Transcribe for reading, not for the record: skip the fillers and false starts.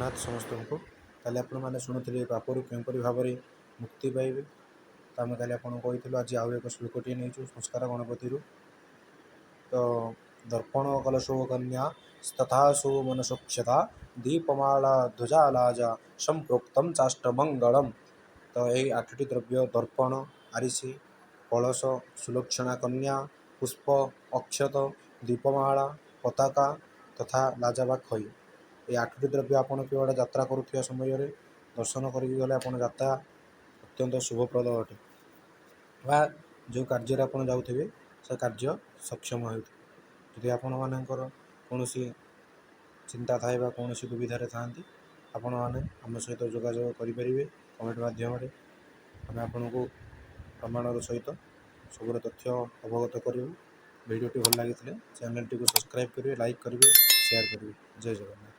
ଜଗନ୍ନାଥ ସମସ୍ତଙ୍କୁ। କାଲି ଆପଣମାନେ ଶୁଣୁଥିଲେ ପାପରୁ କେଉଁପରି ଭାବରେ ମୁକ୍ତି ପାଇବେ। ତ ଆମେ କାଲି ଆପଣଙ୍କୁ କହିଥିଲୁ, ଆଜି ଆଉ ଏକ ଶ୍ଲୋକଟିଏ ନେଇଛୁ ସଂସ୍କାର ଗଣପତିରୁ। ତ ଦର୍ପଣ କଲଶୋ କନ୍ୟା ତଥାସୁ ମନସୋକ୍ଷତା ଦୀପମାଳା ଧ୍ୱଜାଲାଜା ସମ୍ପୃକ୍ତମ୍ ଚାଷ୍ଟମଙ୍ଗଳମ୍। ତ ଏହି 8ଟି ଦ୍ରବ୍ୟ ଦର୍ପଣ, ଆରିସି, କଳସ, ସୁଲକ୍ଷଣା କନ୍ୟା, ପୁଷ୍ପ, ଅକ୍ଷତ, ଦୀପମାଳା, ପତାକା ତଥା ଲାଜା ବା ଖଇ, এই 8ଟି ଦ୍ରବ୍ୟ ଆପଣ କେଉଁଆଡ଼େ ଯାତ୍ରା କରୁଥିବା ସମୟରେ ଦର୍ଶନ କରିକି ଗଲେ ଆପଣ ଯାତ୍ରା ଅତ୍ୟନ୍ତ ଶୁଭପ୍ରଦ ଅଟେ, ବା ଯେଉଁ କାର୍ଯ୍ୟରେ ଆପଣ ଯାଉଥିବେ ସେ କାର୍ଯ୍ୟ ସକ୍ଷମ ହେଉଥିବେ। ଯଦି ଆପଣମାନଙ୍କର କୌଣସି ଚିନ୍ତା ଥାଏ ବା କୌଣସି ଦୁବିଧାରେ ଥାଆନ୍ତି, ଆପଣମାନେ ଆମ ସହିତ ଯୋଗାଯୋଗ କରିପାରିବେ କମେଣ୍ଟ ମାଧ୍ୟମରେ। ଆମେ ଆପଣଙ୍କୁ ପ୍ରମାଣର ସହିତ ସବୁର ତଥ୍ୟ ଅବଗତ କରିବୁ। ଭିଡ଼ିଓଟି ଭଲ ଲାଗିଥିଲେ ଚ୍ୟାନେଲଟିକୁ ସବସ୍କ୍ରାଇବ୍ କରିବେ, ଲାଇକ୍ କରିବେ, ସେୟାର କରିବେ। ଜୟ ଜଗନ୍ନାଥ।